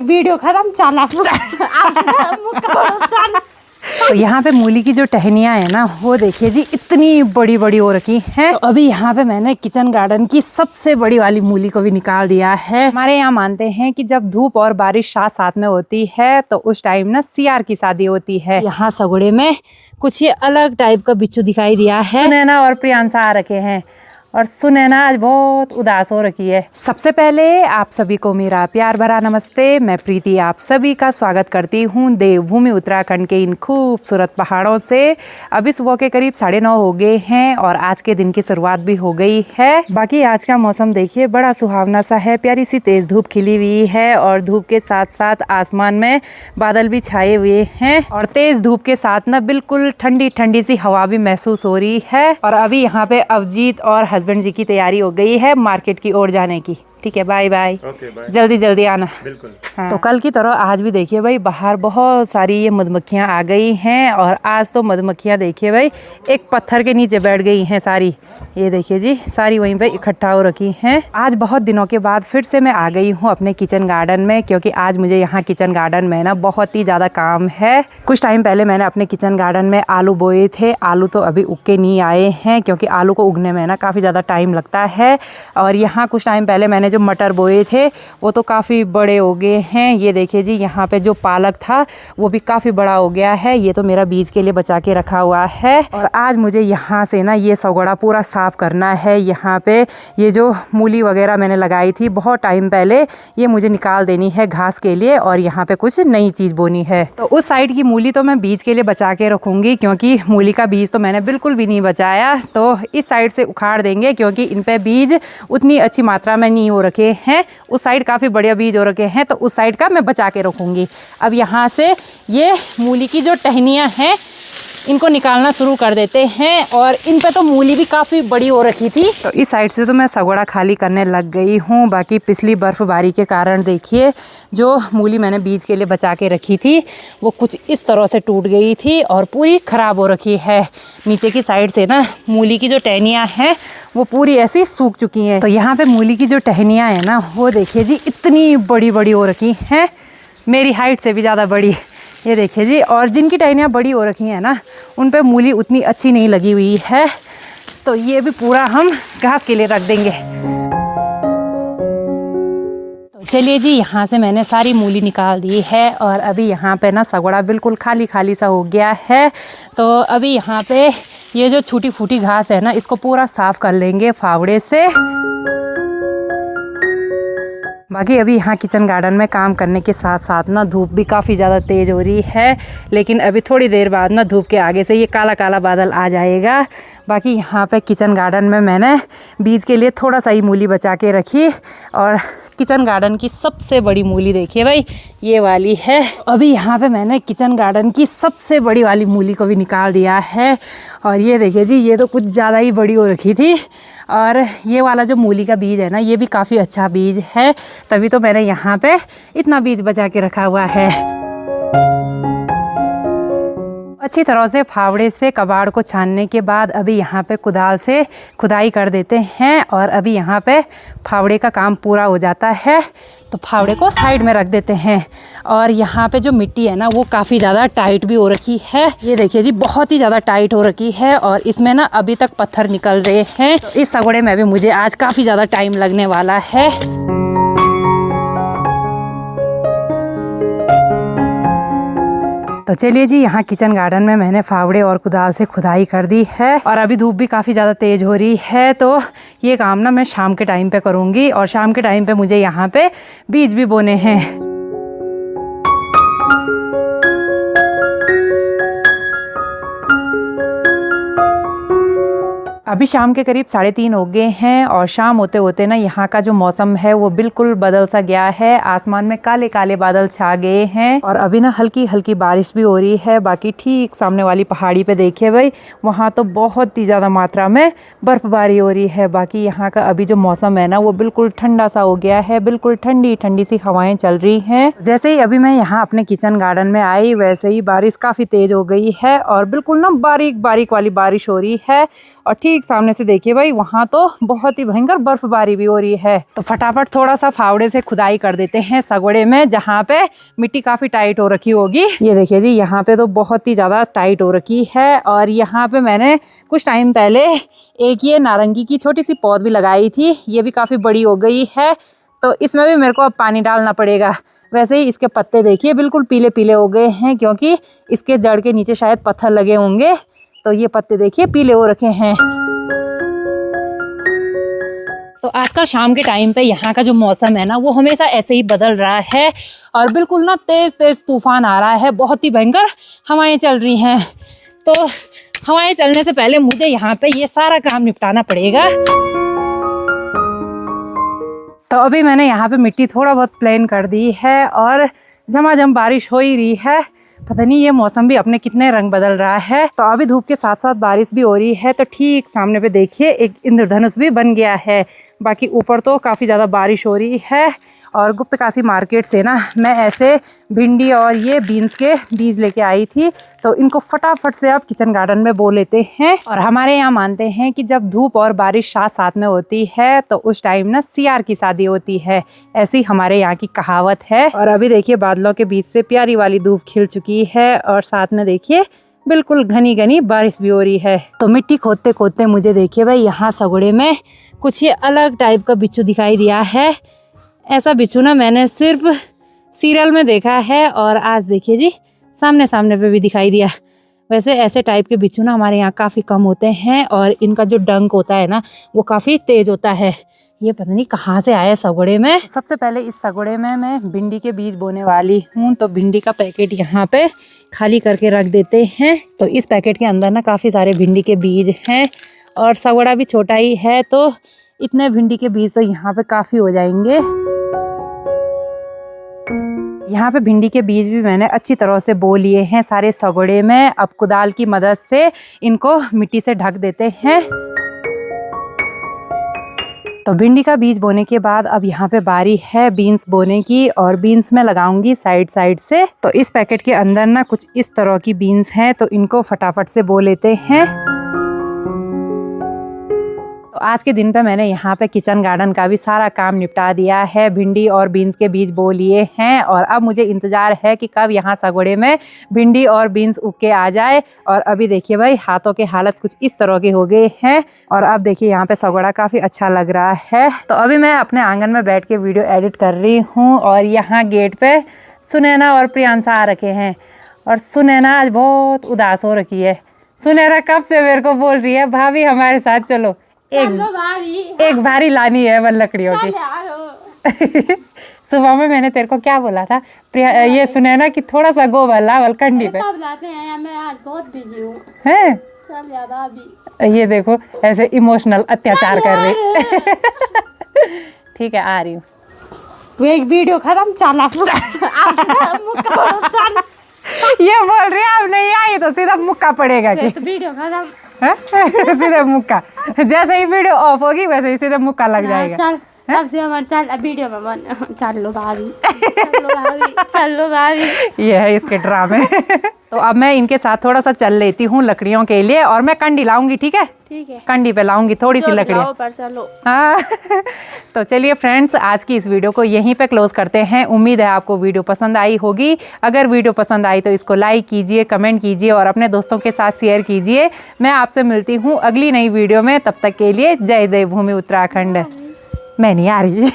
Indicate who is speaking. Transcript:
Speaker 1: Video खत्म चला।
Speaker 2: तो यहाँ पे मूली की जो टहनियाँ है ना वो देखिए जी इतनी बड़ी बड़ी हो रखी हैं। तो अभी यहाँ पे मैंने किचन गार्डन की सबसे बड़ी वाली मूली को भी निकाल दिया है। हमारे यहाँ मानते हैं कि जब धूप और बारिश साथ साथ में होती है तो उस टाइम ना सियार की शादी होती है। यहाँ सगुड़े में कुछ ये अलग टाइप का बिच्छू दिखाई दिया है। सुनैना और प्रियांशा आ रखे हैं और सुनैना आज बहुत उदास हो रखी है। सबसे पहले आप सभी को मेरा प्यार भरा नमस्ते। मैं प्रीति आप सभी का स्वागत करती हूँ देवभूमि उत्तराखंड के इन खूबसूरत पहाड़ों से। अभी सुबह के करीब 9:30 हो गए हैं और आज के दिन की शुरुआत भी हो गई है। बाकी आज का मौसम देखिए बड़ा सुहावना सा है, प्यारी सी तेज धूप खिली हुई है और धूप के साथ साथ आसमान में बादल भी छाए हुए हैं और तेज धूप के साथ ना बिल्कुल ठंडी ठंडी सी हवा भी महसूस हो रही है। और अभी यहाँ पे अवजीत और हस्बैंड जी की तैयारी हो गई है मार्केट की ओर जाने की। ठीक है, बाय बाय। जल्दी जल्दी आना।
Speaker 3: बिल्कुल।
Speaker 2: हाँ। तो कल की तरह आज भी देखिए भाई बाहर बहुत सारी ये मधुमक्खियाँ आ गई हैं और आज तो मधुमक्खियाँ देखिए भाई एक पत्थर के नीचे बैठ गई हैं सारी। ये देखिए जी सारी वहीं पे इकट्ठा हो रखी हैं। आज बहुत दिनों के बाद फिर से मैं आ गई हूँ अपने किचन गार्डन में, क्योंकि आज मुझे यहाँ किचन गार्डन में ना बहुत ही ज़्यादा काम है। कुछ टाइम पहले मैंने अपने किचन गार्डन में आलू बोए थे। आलू तो अभी उग के नहीं आए हैं क्योंकि आलू को उगने में ना काफ़ी ज़्यादा टाइम लगता है। और यहाँ कुछ टाइम पहले मैंने जो मटर बोए थे वो तो काफ़ी बड़े हो गए हैं। ये देखिए जी यहाँ पे जो पालक था वो भी काफ़ी बड़ा हो गया है। ये तो मेरा बीज के लिए बचा के रखा हुआ है। और आज मुझे यहाँ से ना ये सगोड़ा पूरा साफ़ करना है। यहाँ पे ये जो मूली वगैरह मैंने लगाई थी बहुत टाइम पहले, ये मुझे निकाल देनी है घास के लिए और यहाँ पे कुछ नई चीज़ बोनी है। तो उस साइड की मूली तो मैं बीज के लिए बचा के रखूँगी क्योंकि मूली का बीज तो मैंने बिल्कुल भी नहीं बचाया। तो इस साइड से उखाड़ देंगे क्योंकि इन पे बीज उतनी अच्छी मात्रा में नहीं हो रखे हैं। उस साइड काफ़ी बढ़िया बीज हो रखे हैं तो उस साइड का मैं बचा के रखूँगी। अब यहाँ से ये मूली की जो टहनियाँ हैं इनको निकालना शुरू कर देते हैं और इन पे तो मूली भी काफ़ी बड़ी हो रखी थी। तो इस साइड से तो मैं सगोड़ा खाली करने लग गई हूँ। बाकी पिछली बर्फ़बारी के कारण देखिए जो मूली मैंने बीज के लिए बचा के रखी थी वो कुछ इस तरह से टूट गई थी और पूरी ख़राब हो रखी है। नीचे की साइड से ना मूली की जो टहनियाँ हैं वो पूरी ऐसी सूख चुकी हैं। तो यहाँ पे मूली की जो टहनियाँ हैं ना वो देखिए जी इतनी बड़ी बड़ी हो रखी हैं, मेरी हाइट से भी ज़्यादा बड़ी। ये देखिए जी, और जिनकी टहनियाँ बड़ी हो रखी हैं ना उन पे मूली उतनी अच्छी नहीं लगी हुई है। तो ये भी पूरा हम घास के लिए रख देंगे। तो चलिए जी यहाँ से मैंने सारी मूली निकाल दी है और अभी यहाँ पे ना सगोड़ा बिल्कुल खाली खाली सा हो गया है। तो अभी यहाँ पे ये जो छूटी फूटी घास है ना इसको पूरा साफ़ कर लेंगे फावड़े से। बाकी अभी यहाँ किचन गार्डन में काम करने के साथ साथ ना धूप भी काफ़ी ज़्यादा तेज़ हो रही है, लेकिन अभी थोड़ी देर बाद ना धूप के आगे से ये काला काला बादल आ जाएगा। बाकी यहाँ पे किचन गार्डन में मैंने बीज के लिए थोड़ा सा ही मूली बचा के रखी और किचन गार्डन की सबसे बड़ी मूली देखिए भाई ये वाली है। अभी यहाँ पे मैंने किचन गार्डन की सबसे बड़ी वाली मूली को भी निकाल दिया है और ये देखिए जी ये तो कुछ ज़्यादा ही बड़ी हो रखी थी। और ये वाला जो मूली का बीज है ना ये भी काफ़ी अच्छा बीज है, तभी तो मैंने यहाँ पे इतना बीज बचा के रखा हुआ है। अच्छी तरह से फावड़े से कबाड़ को छानने के बाद अभी यहाँ पे कुदाल से खुदाई कर देते हैं और अभी यहाँ पे फावड़े का काम पूरा हो जाता है तो फावड़े को साइड में रख देते हैं। और यहाँ पे जो मिट्टी है ना वो काफ़ी ज़्यादा टाइट भी हो रखी है। ये देखिए जी बहुत ही ज़्यादा टाइट हो रखी है और इसमें ना अभी तक पत्थर निकल रहे हैं। तो इस सगोड़े में भी मुझे आज काफ़ी ज़्यादा टाइम लगने वाला है। तो चलिए जी यहाँ किचन गार्डन में मैंने फावड़े और कुदाल से खुदाई कर दी है और अभी धूप भी काफ़ी ज़्यादा तेज़ हो रही है तो ये काम ना मैं शाम के टाइम पे करूँगी और शाम के टाइम पे मुझे यहाँ पे बीज भी बोने हैं। अभी शाम के करीब 3:30 हो गए हैं और शाम होते होते ना यहाँ का जो मौसम है वो बिल्कुल बदल सा गया है। आसमान में काले काले बादल छा गए हैं और अभी ना हल्की हल्की बारिश भी हो रही है। बाकी ठीक सामने वाली पहाड़ी पे देखिए भाई वहाँ तो बहुत ही ज़्यादा मात्रा में बर्फ़बारी हो रही है। बाकी यहाँ का अभी जो मौसम है ना वो बिल्कुल ठंडा सा हो गया है, बिल्कुल ठंडी ठंडी सी हवाएं चल रही हैं। जैसे ही अभी मैं यहाँ अपने किचन गार्डन में आई वैसे ही बारिश काफ़ी तेज़ हो गई है और बिल्कुल ना बारीक बारीक वाली बारिश हो रही है और ठीक सामने से देखिए भाई, वहाँ तो बहुत ही भयंकर बर्फबारी भी हो रही है। तो फटाफट थोड़ा सा फावड़े से खुदाई कर देते हैं सगड़े में, जहाँ पे मिट्टी काफी टाइट हो रखी होगी। ये देखिए जी, यहाँ पे तो बहुत ही ज्यादा टाइट हो रखी है। और यहाँ पे मैंने कुछ टाइम पहले एक ये नारंगी की छोटी सी पौध भी लगाई थी, ये भी काफी बड़ी हो गई है। तो इसमें भी मेरे को अब पानी डालना पड़ेगा। वैसे ही इसके पत्ते देखिए बिल्कुल पीले पीले हो गए हैं, क्योंकि इसके जड़ के नीचे शायद पत्थर लगे होंगे। तो ये पत्ते देखिए पीले हो रखे हैं। तो आजकल शाम के टाइम पे यहाँ का जो मौसम है ना, वो हमेशा ऐसे ही बदल रहा है और बिल्कुल ना तेज तेज तूफान आ रहा है, बहुत ही भयंकर हवाएं चल रही हैं। तो हवाएं चलने से पहले मुझे यहाँ पे ये सारा काम निपटाना पड़ेगा। तो अभी मैंने यहाँ पे मिट्टी थोड़ा बहुत प्लेन कर दी है और झमाझम बारिश हो ही रही है। पता नहीं ये मौसम भी अपने कितने रंग बदल रहा है। तो अभी धूप के साथ साथ बारिश भी हो रही है। तो ठीक सामने पे देखिए एक इंद्रधनुष भी बन गया है। बाकी ऊपर तो काफ़ी ज़्यादा बारिश हो रही है। और गुप्तकाशी मार्केट से ना मैं ऐसे भिंडी और ये बीन्स के बीज लेके आई थी। तो इनको फटाफट से आप किचन गार्डन में बो लेते हैं। और हमारे यहाँ मानते हैं कि जब धूप और बारिश साथ साथ में होती है तो उस टाइम ना सियार की शादी होती है, ऐसी हमारे यहाँ की कहावत है। और अभी देखिए बादलों के बीच से प्यारी वाली धूप खिल चुकी है और साथ में देखिए बिल्कुल घनी घनी बारिश भी हो रही है। तो मिट्टी खोदते खोदते मुझे देखिए भाई यहाँ सगड़े में कुछ ये अलग टाइप का बिच्छू दिखाई दिया है। ऐसा बिच्छू ना मैंने सिर्फ सीरियल में देखा है और आज देखिए जी सामने सामने पे भी दिखाई दिया। वैसे ऐसे टाइप के बिच्छू ना हमारे यहाँ काफ़ी कम होते हैं और इनका जो डंक होता है ना वो काफ़ी तेज़ होता है। ये पता नहीं कहाँ से आया सगड़े में। सबसे पहले इस सगड़े में मैं भिंडी के बीज बोने वाली हूँ। तो भिंडी का पैकेट यहाँ पे खाली करके रख देते हैं। तो इस पैकेट के अंदर ना काफ़ी सारे भिंडी के बीज हैं और सगड़ा भी छोटा ही है, तो इतने भिंडी के बीज तो यहाँ पे काफ़ी हो जाएंगे। यहाँ पे भिंडी के बीज भी मैंने अच्छी तरह से बो लिए हैं सारे सगड़े में। अब कुदाल की मदद से इनको मिट्टी से ढक देते हैं। तो भिंडी का बीज बोने के बाद अब यहाँ पे बारी है बीन्स बोने की और बीन्स में लगाऊंगी साइड साइड से। तो इस पैकेट के अंदर ना कुछ इस तरह की बीन्स हैं, तो इनको फटाफट से बो लेते हैं। तो आज के दिन पे मैंने यहाँ पे किचन गार्डन का भी सारा काम निपटा दिया है। भिंडी और बीन्स के बीज बो लिए हैं और अब मुझे इंतज़ार है कि कब यहाँ सगड़े में भिंडी और बीन्स उग के आ जाए। और अभी देखिए भाई हाथों के हालत कुछ इस तरह के हो गए हैं और अब देखिए यहाँ पे सगड़ा काफ़ी अच्छा लग रहा है। तो अभी मैं अपने आंगन में बैठ के वीडियो एडिट कर रही हूँ और यहाँ गेट पे सुनैना और प्रियांशा आ रखे हैं। और सुनैना आज बहुत उदास हो रखी है। सुनैना कब से मेरे को बोल रही है भाभी हमारे साथ चलो, एक भारी लानी है वन लकड़ियों की। सुबह में मैंने तेरे को क्या बोला था ये सुनैना कि थोड़ा सा गोबर लावल कंडी पे।
Speaker 1: कब लाते हैं? मैं आज बहुत बिजी हूँ।
Speaker 2: हैं?
Speaker 1: चल यार भाभी।
Speaker 2: ये देखो ऐसे इमोशनल अत्याचार कर रही। ठीक है आ रही हूँ।
Speaker 1: वो एक वीडियो खत्म चला
Speaker 2: ये बोल रही है अब नहीं आई तो सीधा मुक्का पड़ेगा कि
Speaker 1: तो वीडियो खत्म
Speaker 2: सीधे मुक्का। जैसे ही वीडियो ऑफ होगी वैसे ही सीधे मुक्का लग जाएगा।
Speaker 1: चल अब से हमारे चल अब वीडियो में मन चल लो भाभी, चल लो भाभी, चल लो भाभी।
Speaker 2: ये है इसके ड्रामे। तो अब मैं इनके साथ थोड़ा सा चल लेती हूँ लकड़ियों के लिए और मैं कंडी लाऊंगी। ठीक है कंडी पे लाऊंगी थोड़ी सी लकड़ियाँ।
Speaker 1: पर चलो।
Speaker 2: हाँ तो चलिए फ्रेंड्स आज की इस वीडियो को यहीं पे क्लोज करते हैं। उम्मीद है आपको वीडियो पसंद आई होगी। अगर वीडियो पसंद आई तो इसको लाइक कीजिए, कमेंट कीजिए और अपने दोस्तों के साथ शेयर कीजिए। मैं आपसे मिलती हूँ अगली नई वीडियो में। तब तक के लिए जय देवभूमि उत्तराखंड। मैं नहीं आ रही।